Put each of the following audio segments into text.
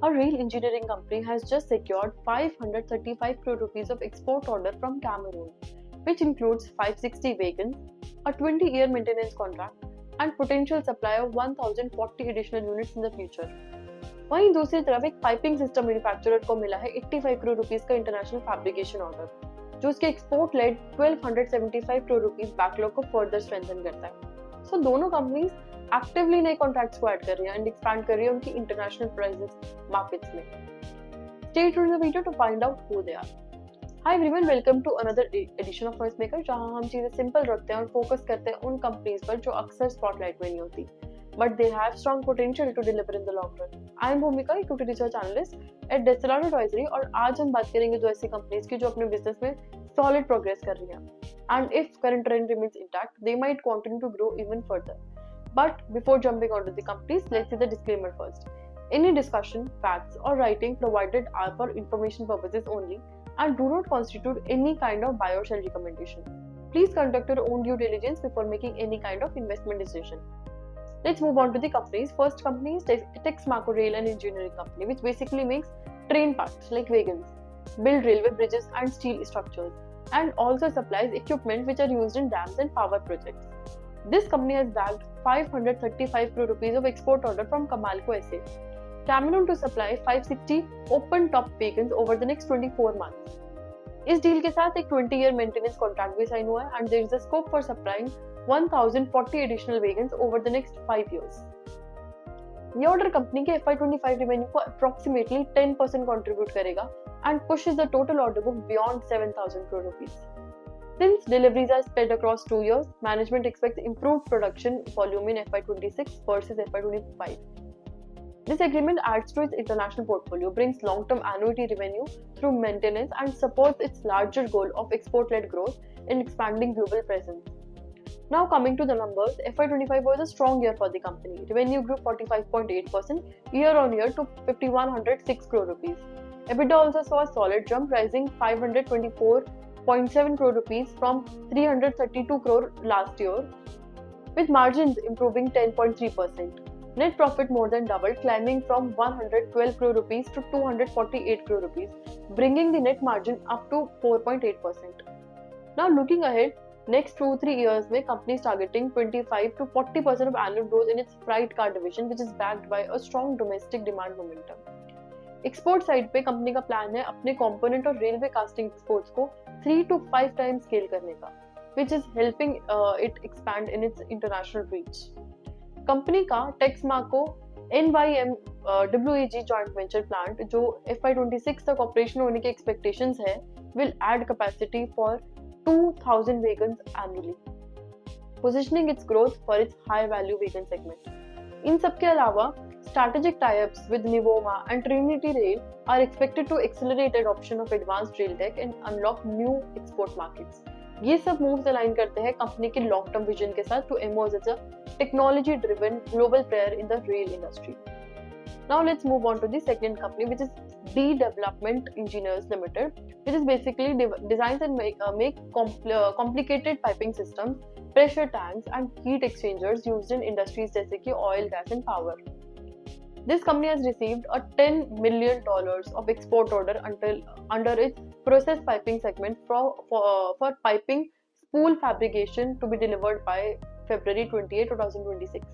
A rail engineering company has just secured 535 crore rupees of export order from Cameroon, which includes 560 wagons, a 20-year maintenance contract, and potential supply of 1040 additional units in the future. वहीं दूसरी तरफ एक piping system manufacturer को मिला है 85 crore rupees का international fabrication order, जो उसके export lead 1275 crore rupees backlog को फर्दर स्ट्रेंथन करता है। सो दोनों कंपनीज एक्टिवली नए कॉन्ट्रैक्ट्स को ऐड कर रही हैं एंड एक्सपैंड कर रही है उनकी इंटरनेशनल प्रेजेंस मार्केट्स में। Stay tuned in the video to find out who they are. Hi everyone, welcome to another edition of नॉइसमेकर, जहां हम चीजें सिंपल रखते हैं और फोकस करते हैं उन कंपनीज पर जो अक्सर स्पॉटलाइट में नहीं होती, but they have strong potential to deliver in the long run. I am Bhumika, equity research analyst at Desvelado Advisory, और आज हम बात करेंगे दो ऐसी कंपनीज की जो अपने बिजनेस में सॉलिड प्रोग्रेस कर रही हैं and if current trend remains intact, they might continue to grow even further. But before jumping onto the companies, let's see the disclaimer first. Any discussion, facts or writing provided are for information purposes only and do not constitute any kind of buy or sell recommendation. Please conduct your own due diligence before making any kind of investment decision. Let's move on to the companies. First company is Texmaco Rail and Engineering Company, which basically makes train parts like wagons, build railway bridges and steel structures, and also supplies equipment which are used in dams and power projects. This company has bagged 535 crore rupees of export order from CAMALCO SA, Cameroon, to supply 560 open top wagons over the next 24 months. इस deal के साथ एक 20-year maintenance contract भी sign हुआ है and there is a scope for supplying 1040 additional wagons over the next 5 years. ये order company के FY25 revenue को approximately 10% contribute करेगा and pushes the total order book beyond 7,000 crore rupees. Since deliveries are spread across 2 years, management expects improved production volume in FY26 versus FY25. This agreement adds to its international portfolio, brings long-term annuity revenue through maintenance, and supports its larger goal of export-led growth in expanding global presence. Now coming to the numbers, FY25 was a strong year for the company. Revenue grew 45.8% year-on-year to 5,106 crore rupees. EBITDA also saw a solid jump, rising 524.7 crore rupees from 332 crore last year, with margins improving 10.3%. Net profit more than doubled, climbing from 112 crore rupees to 248 crore rupees, bringing the net margin up to 4.8%. Now looking ahead, next 2-3 years में company is targeting 25 to 40% of annual growth in its freight car division, which is backed by a strong domestic demand momentum. Export side पे company का plan है अपने component और railway casting exports को 3 to 5 times scale करने का, which is helping it expand in its international reach. Company का Texmaco NYMWAG joint venture plant, जो FY26 तक ऑपरेशन होने के expectations है, will add capacity for 2,000 wagons annually, positioning its growth for its high-value wagon segment. इन सब के अलावा strategic tie-ups with Nivoma and Trinity Rail are expected to accelerate adoption of advanced rail tech and unlock new export markets. ये सब moves align करते हैं company के long-term vision के साथ to emerge as a technology-driven global player in the rail industry. Now let's move on to the second company, which is DEE Development Engineers Ltd, which is basically designs and make complicated piping systems, pressure tanks and heat exchangers used in industries जैसे कि oil, gas and power. This company has received a $10 million of export order under its process piping segment for piping spool fabrication to be delivered by February 28, 2026.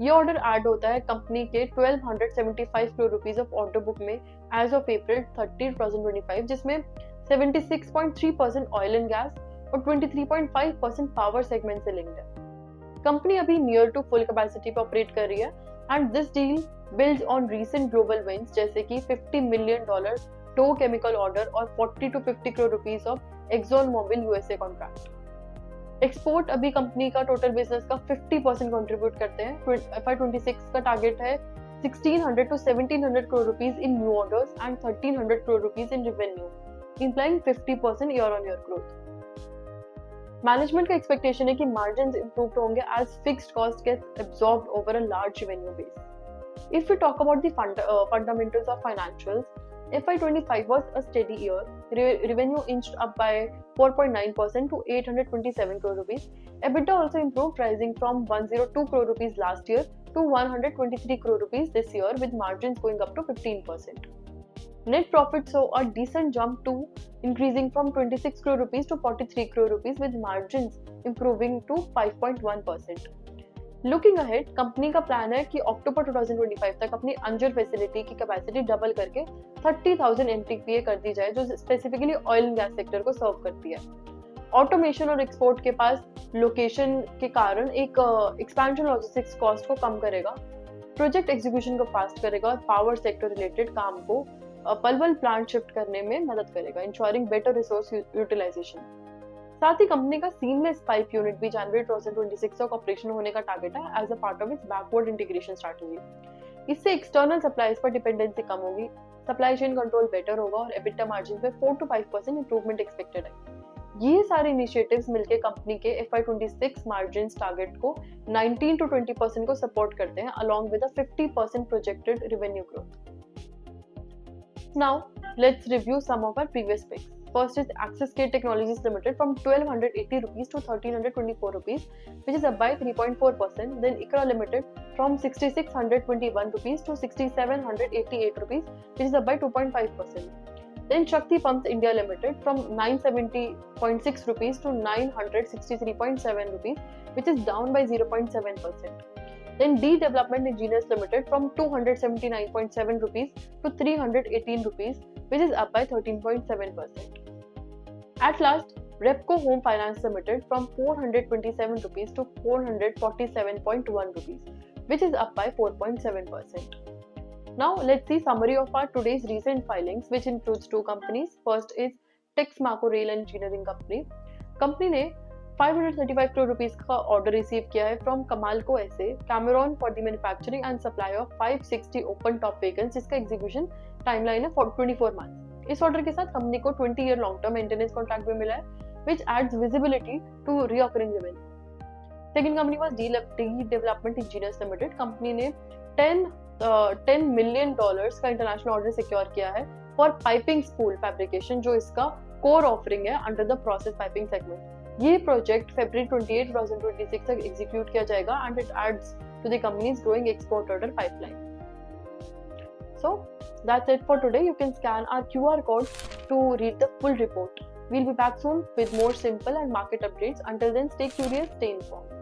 ये order add होता है company के 1275 crore rupees of order book में as of April 30, 2025, जिसमें 76.3% oil and gas और 23.5% power segment से linked है। Company अभी नियर टू फुल कैपेसिटी पे ऑपरेट कर रही है and this deal builds on recent global wins जैसे कि $50 मिलियन टो केमिकल ऑर्डर और 40 to 50 crore rupees of Exxon Mobil USA contract. Export अभी कंपनी का टोटल बिजनेस का 50% कंट्रीब्यूट करते हैं। FY26 का टारगेट है 1600 to 1700 crore rupees in new orders and 1300 crore rupees in revenue, implying 50% year-on-year growth. Management का expectation है कि मार्जिन्स इंप्रूव होंगे as fixed cost gets absorbed over a large revenue base. If we talk about the fundamentals of financials, FY25 was a steady year. Revenue inched up by 4.9% to 827 crore rupees. EBITDA also improved, rising from 102 crore rupees last year to 123 crore rupees this year, with margins going up to 15%. Net profit saw a decent jump to increasing from 26 crore rupees to 43 crore rupees, with margins improving to 5.1%. Looking ahead, company का plan है कि अक्टूबर 2025 तक अपनी Anjar facility की capacity double करके 30,000 MTPA कर दी जाए, जो specifically oil and gas sector को सर्व करती है। ऑटोमेशन और एक्सपोर्ट के पास लोकेशन के कारण एक एक्सपेंशन लॉजिस्टिक्स कॉस्ट को कम करेगा, प्रोजेक्ट एग्जीक्यूशन को फास्ट करेगा और पावर सेक्टर रिलेटेड काम को पलवल प्लांट शिफ्ट करने में मदद करेगा, इंश्योरिंग बेटर रिसोर्स यूटिलाइजेशन। साथ ही कंपनी का सीमलेस पाइप यूनिट भी जनवरी 2026 तक ऑपरेशन होने का टारगेट है as a part of its backward integration strategy. इससे एक्सटर्नल सप्लाईज पर डिपेंडेंसी कम होगी, सप्लाई चेन कंट्रोल बेटर होगा और एबिटा मार्जिन पे 4 to 5% इंप्रूवमेंट एक्सपेक्टेड है। ये सारे इनिशिएटिव्स मिलकर कंपनी के FY26 मार्जिन टारगेट को 19 to 20% को सपोर्ट करते हैं, along with a 50% projected revenue growth. Now, let's review some of our previous picks. First is AXISCADES Technologies Ltd from 1280 rupees to 1324 rupees, which is up by 3.4%. Then ICRA Ltd from 6621 rupees to 6788 rupees, which is up by 2.5%. Then Shakti Pumps India Ltd from 970.6 rupees to 963.7 rupees, which is down by 0.7%. Then DEE Development Engineers Ltd from 279.7 rupees to 318 rupees, which is up by 13.7%. At last, Repco Home Finance Ltd from 427 rupees to 447.1 rupees, which is up by 4.7%. Now, let's see summary of our today's recent filings, which includes two companies. First is Texmaco Rail Engineering Company. Company ने 535 crore rupees का order receive किया है from CAMALCO SA, Cameroon, for the manufacturing and supply of 560 open top vegans, जिसका execution timeline है 24 months. इस order के साथ company को 20 year long term maintenance contract भी मिला है, which adds visibility to recurring revenue. Second company was DEE development engineers limited. Company ने 10 million का इंटरनेशनल ऑर्डर सिक्योर किया है फॉर पाइपिंग स्पूल फैब्रिकेशन, जो इसका कोर ऑफरिंग है under the process piping segment. ये प्रोजेक्ट February 28, 2026 तक execute किया जाएगा and it adds to the company's growing export order pipeline. So that's it for today. You can scan our QR code to read the full report. We'll be back soon with more simple and market updates. Until then, stay curious, stay informed.